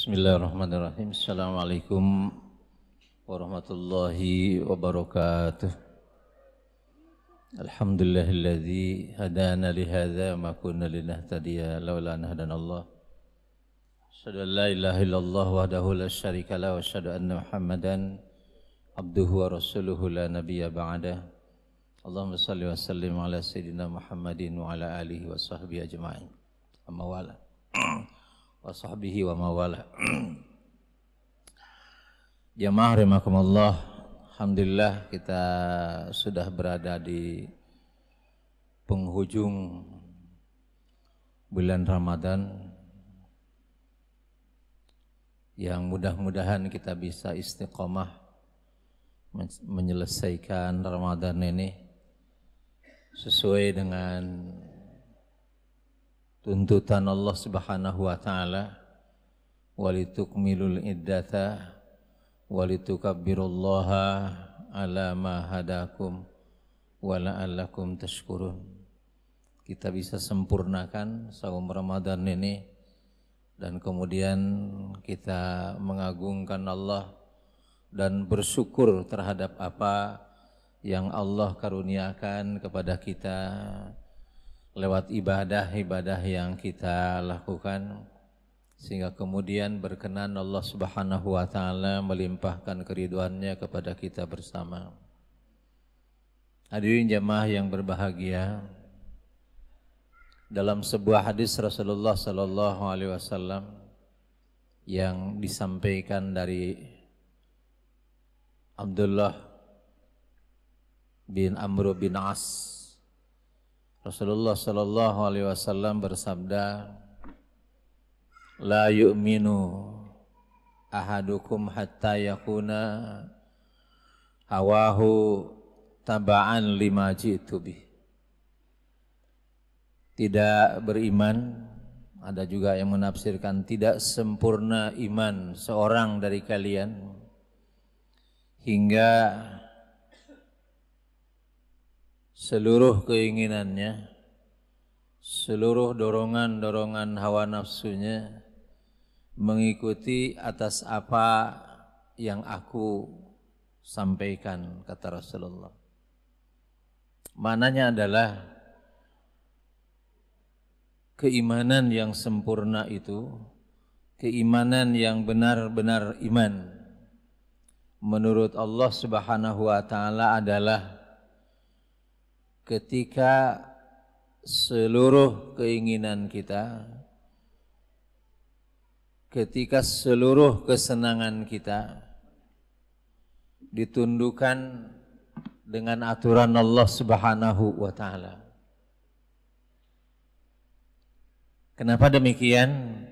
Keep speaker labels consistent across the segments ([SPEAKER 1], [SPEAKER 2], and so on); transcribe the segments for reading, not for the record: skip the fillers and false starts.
[SPEAKER 1] Bismillahirrahmanirrahim. Assalamualaikum warahmatullahi wabarakatuh. Alhamdulillahilladzi hadana lihadza ma kunna linahtadiya laula an hadanallah. Asyhadu an la ilaha illallah wahdahu la syarika lahu wa asyhadu anna Muhammadan abduhu wa rasuluhu la nabiyya ba'dah. Allahumma shalli wa sallim ala sayyidina Muhammadin wa ala alihi wa sahbihi ajma'in. Amma wa'ala. Wa sahbihi wa mawala. Jamaah rahimakumullah, alhamdulillah kita sudah berada di penghujung bulan Ramadan yang mudah-mudahan kita bisa istiqomah menyelesaikan Ramadan ini sesuai dengan tuntutan Allah Subhanahu wa taala, walitukmilul iddata walitukabbirullaha ala ma hadakum wa la'allakum tashkurun. Kita bisa sempurnakan saum Ramadan ini dan kemudian kita mengagungkan Allah dan bersyukur terhadap apa yang Allah karuniakan kepada kita lewat ibadah-ibadah yang kita lakukan, sehingga kemudian berkenan Allah Subhanahu wa taala melimpahkan keridhaannya kepada kita bersama. Hadirin jamaah yang berbahagia, dalam sebuah hadis Rasulullah sallallahu alaihi wasallam yang disampaikan dari Abdullah bin Amr bin As, Rasulullah sallallahu alaihi wasallam bersabda, la yu'minu ahadukum hatta yakuna hawahu taba'an lima ji'tu bih. Tidak beriman, ada juga yang menafsirkan tidak sempurna iman seorang dari kalian hingga seluruh keinginannya, seluruh dorongan-dorongan hawa nafsunya mengikuti atas apa yang aku sampaikan, kata Rasulullah. Maknanya adalah keimanan yang sempurna itu, keimanan yang benar-benar iman menurut Allah Subhanahu wa taala adalah ketika seluruh keinginan kita, ketika seluruh kesenangan kita ditundukkan dengan aturan Allah Subhanahu wa taala. Kenapa demikian?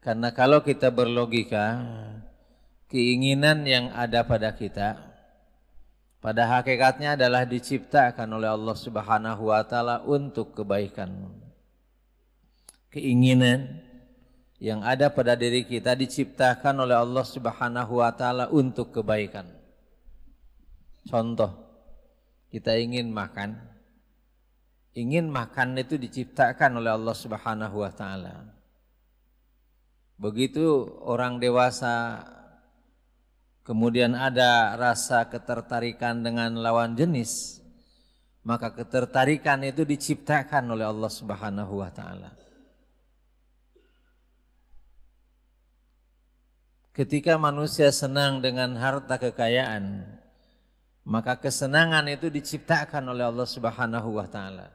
[SPEAKER 1] Karena kalau kita berlogika, keinginan yang ada pada kita pada hakikatnya adalah diciptakan oleh Allah Subhanahu wa taala untuk kebaikan. Keinginan yang ada pada diri kita diciptakan oleh Allah Subhanahu wa taala untuk kebaikan. Contoh, kita ingin makan. Ingin makan itu diciptakan oleh Allah Subhanahu wa taala. Begitu orang dewasa kemudian ada rasa ketertarikan dengan lawan jenis, maka ketertarikan itu diciptakan oleh Allah Subhanahu wa taala. Ketika manusia senang dengan harta kekayaan, maka kesenangan itu diciptakan oleh Allah Subhanahu wa taala.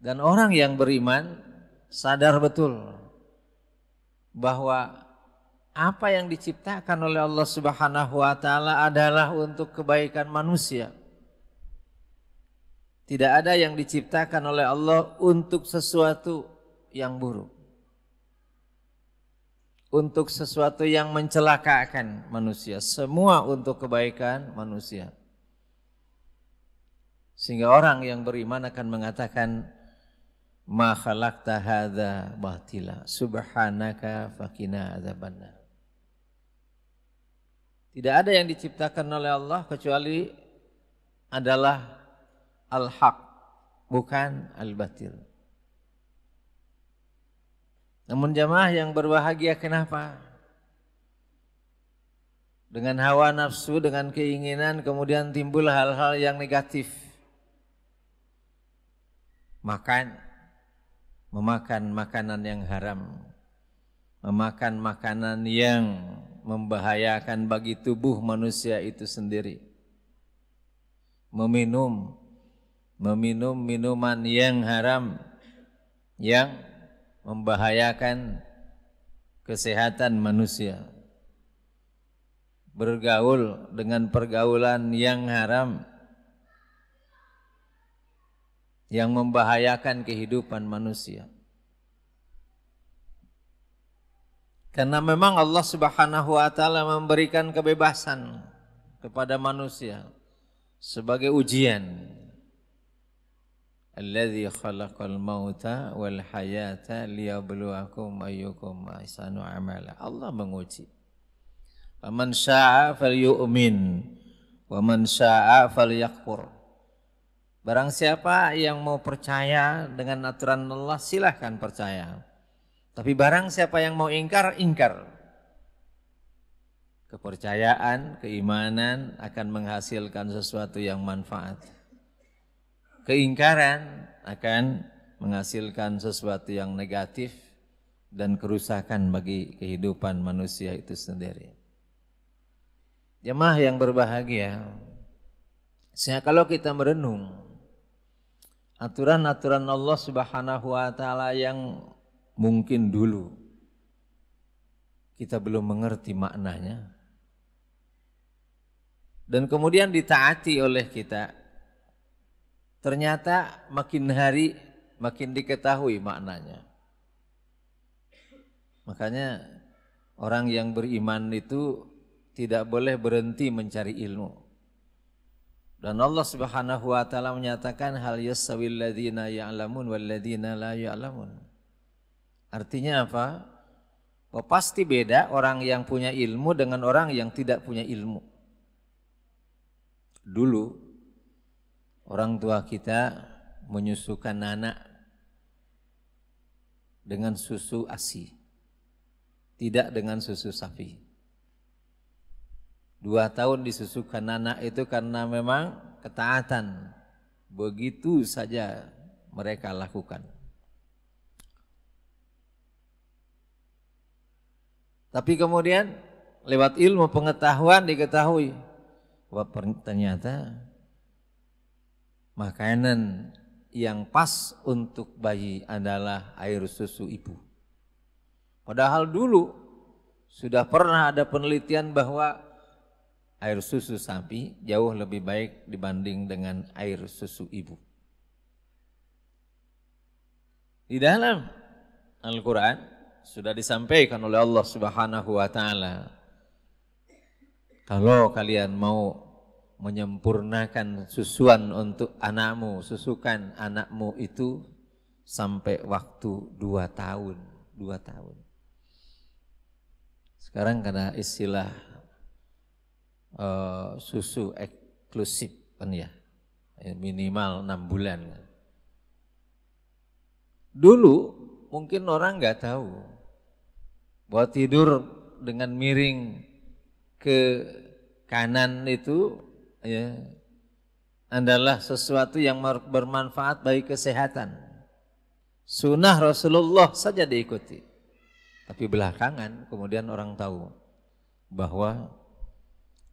[SPEAKER 1] Dan orang yang beriman sadar betul bahwa apa yang diciptakan oleh Allah Subhanahu wa taala adalah untuk kebaikan manusia. Tidak ada yang diciptakan oleh Allah untuk sesuatu yang buruk, untuk sesuatu yang mencelakakan manusia. Semua untuk kebaikan manusia. Sehingga orang yang beriman akan mengatakan, ma khalaqta hadza batila subhanaka faqina adzabannar. Tidak ada yang diciptakan oleh Allah kecuali adalah al-haq, bukan al-batil. Namun jamaah yang berbahagia kenapa? Dengan hawa nafsu, dengan keinginan kemudian timbul hal-hal yang negatif. Memakan makanan yang haram, memakan makanan yang membahayakan bagi tubuh manusia itu sendiri, meminum minuman yang haram yang membahayakan kesehatan manusia, bergaul dengan pergaulan yang haram yang membahayakan kehidupan manusia. Karena memang Allah Subhanahu wa taala memberikan kebebasan kepada manusia sebagai ujian. Alladzi khalaqal mauta wal hayata liyabluwakum ayyukum ahsanu amala. Allah menguji. Faman syaa'a falyu'min wa man syaa'a falyakfur. Barang siapa yang mau percaya dengan aturan Allah silahkan percaya. Tapi barang siapa yang mau ingkar, ingkar. Kepercayaan, keimanan akan menghasilkan sesuatu yang manfaat. Keingkaran akan menghasilkan sesuatu yang negatif dan kerusakan bagi kehidupan manusia itu sendiri. Jemaah yang berbahagia, kalau kita merenung aturan-aturan Allah Subhanahu wa taala yang mungkin dulu kita belum mengerti maknanya dan kemudian ditaati oleh kita, ternyata makin hari makin diketahui maknanya. Makanya orang yang beriman itu tidak boleh berhenti mencari ilmu. Dan Allah Subhanahu wa taala menyatakan hal yasawil ladzina ya'lamun wal ladzina la ya'lamun. Artinya apa? Oh, pasti beda orang yang punya ilmu dengan orang yang tidak punya ilmu. Dulu orang tua kita menyusukan anak dengan susu ASI, tidak dengan susu sapi. 2 tahun disusukan anak itu karena memang ketaatan. Begitu saja mereka lakukan. Tapi kemudian lewat ilmu pengetahuan diketahui bahwa ternyata makanan yang pas untuk bayi adalah air susu ibu. Padahal dulu sudah pernah ada penelitian bahwa air susu sapi jauh lebih baik dibanding dengan air susu ibu. Di dalam Al-Quran sudah disampaikan oleh Allah Subhanahu wa taala, kalau kalian mau menyempurnakan susuan untuk anakmu, susukan anakmu itu sampai waktu 2 tahun. 2 tahun. Sekarang karena istilah susu eksklusif kan ya, minimal 6 bulan. Dulu mungkin orang nggak tahu bahwa tidur dengan miring ke kanan itu ya adalah sesuatu yang bermanfaat bagi kesehatan. Sunnah Rasulullah saja diikuti. Tapi belakangan kemudian orang tahu bahwa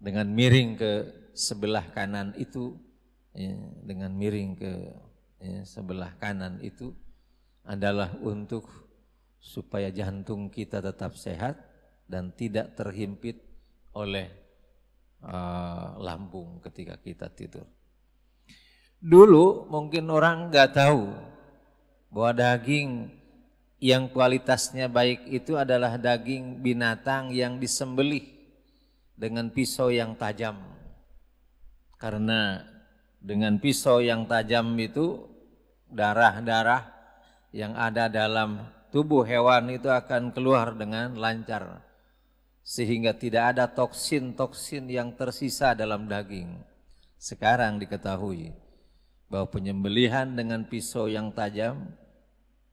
[SPEAKER 1] dengan miring ke sebelah kanan itu, ya, dengan miring ke sebelah kanan itu adalah untuk supaya jantung kita tetap sehat dan tidak terhimpit oleh lambung ketika kita tidur. Dulu mungkin orang nggak tahu bahwa daging yang kualitasnya baik itu adalah daging binatang yang disembelih dengan pisau yang tajam. Karena dengan pisau yang tajam itu darah-darah yang ada dalam tubuh hewan itu akan keluar dengan lancar. Sehingga tidak ada toksin-toksin yang tersisa dalam daging. Sekarang diketahui bahwa penyembelihan dengan pisau yang tajam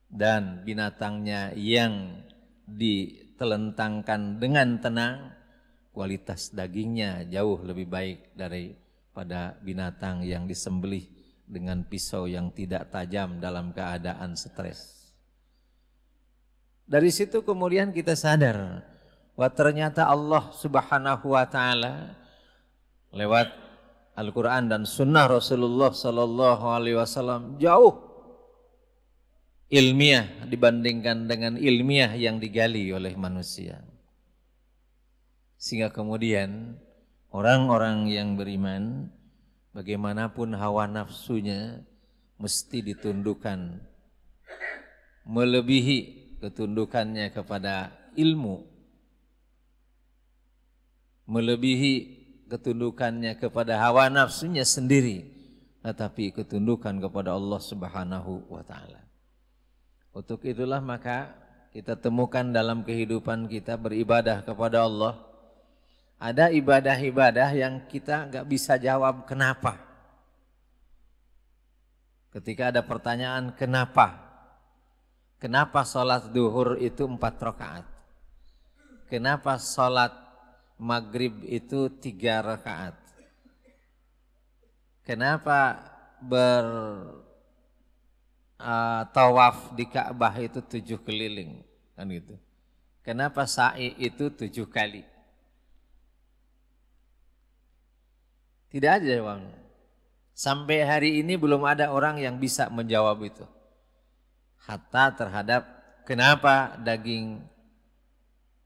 [SPEAKER 1] dan binatangnya yang ditelentangkan dengan tenang, kualitas dagingnya jauh lebih baik daripada binatang yang disembelih dengan pisau yang tidak tajam dalam keadaan stres. Dari situ kemudian kita sadar bahwa ternyata Allah Subhanahu wa taala lewat Al-Qur'an dan sunnah Rasulullah sallallahu alaihi wasallam jauh ilmiah dibandingkan dengan ilmiah yang digali oleh manusia. Sehingga kemudian orang-orang yang beriman bagaimanapun hawa nafsunya mesti ditundukkan, melebihi ketundukannya kepada ilmu, melebihi ketundukannya kepada hawa nafsunya sendiri, tetapi ketundukan kepada Allah Subhanahu wa taala. Untuk itulah maka kita temukan dalam kehidupan kita beribadah kepada Allah, ada ibadah-ibadah yang kita nggak bisa jawab kenapa. Ketika ada pertanyaan kenapa? Kenapa sholat duhur itu 4 rakaat? Kenapa sholat maghrib itu 3 rakaat? Kenapa tawaf di Ka'bah itu 7 keliling? Kan gitu. Kenapa sa'i itu 7 kali? Tidak ada jawaban. Sampai hari ini belum ada orang yang bisa menjawab itu. Hatta terhadap kenapa daging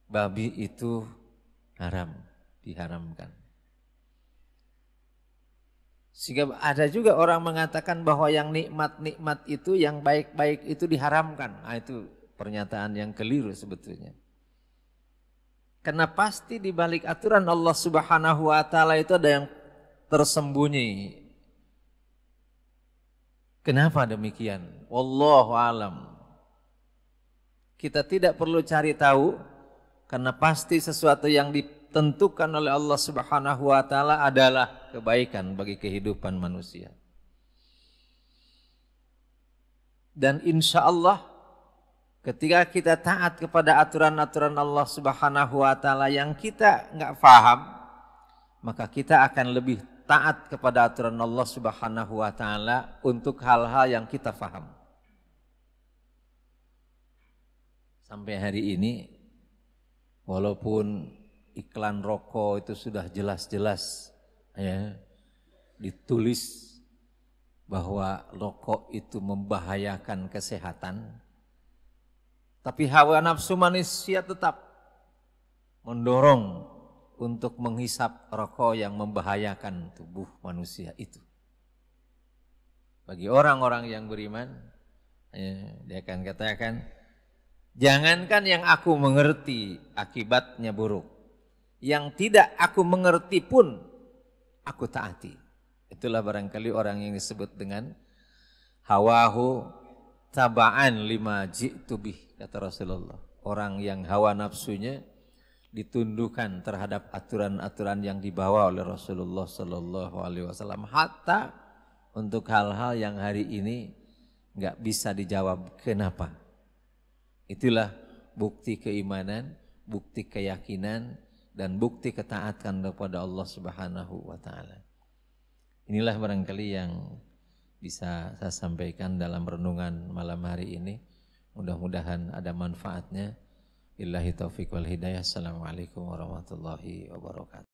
[SPEAKER 1] babi itu haram, diharamkan. Sehingga ada juga orang mengatakan bahwa yang nikmat-nikmat itu, yang baik-baik itu diharamkan. Nah, itu pernyataan yang keliru sebetulnya. Karena pasti di balik aturan Allah Subhanahu wa taala itu ada yang tersembunyi. Kenapa demikian? Wallahu alam. Kita tidak perlu cari tahu karena pasti sesuatu yang ditentukan oleh Allah Subhanahu wa taala adalah kebaikan bagi kehidupan manusia. Dan insya Allah ketika kita taat kepada aturan-aturan Allah Subhanahu wa taala yang kita nggak paham, maka kita akan lebih taat kepada aturan Allah Subhanahu wa taala untuk hal-hal yang kita faham. Sampai hari ini walaupun iklan rokok itu sudah jelas-jelas ya ditulis bahwa rokok itu membahayakan kesehatan, tapi hawa nafsu manusia tetap mendorong untuk menghisap rokok yang membahayakan tubuh manusia itu. Bagi orang-orang yang beriman, dia akan katakan, jangankan yang aku mengerti akibatnya buruk, yang tidak aku mengerti pun aku taati. Itulah barangkali orang yang disebut dengan hawahu taba'an lima ji'tu bih, kata Rasulullah. Orang yang hawa nafsunya ditundukkan terhadap aturan-aturan yang dibawa oleh Rasulullah Sallallahu Alaihi Wasallam, hatta untuk hal-hal yang hari ini nggak bisa dijawab kenapa. Itulah bukti keimanan, bukti keyakinan, dan bukti ketaatan kepada Allah Subhanahu Wa Taala. Inilah barangkali yang bisa saya sampaikan dalam renungan malam hari ini. Mudah-mudahan ada manfaatnya. Billahi taufiq wal hidayah. Assalamualaikum warahmatullahi wabarakatuh.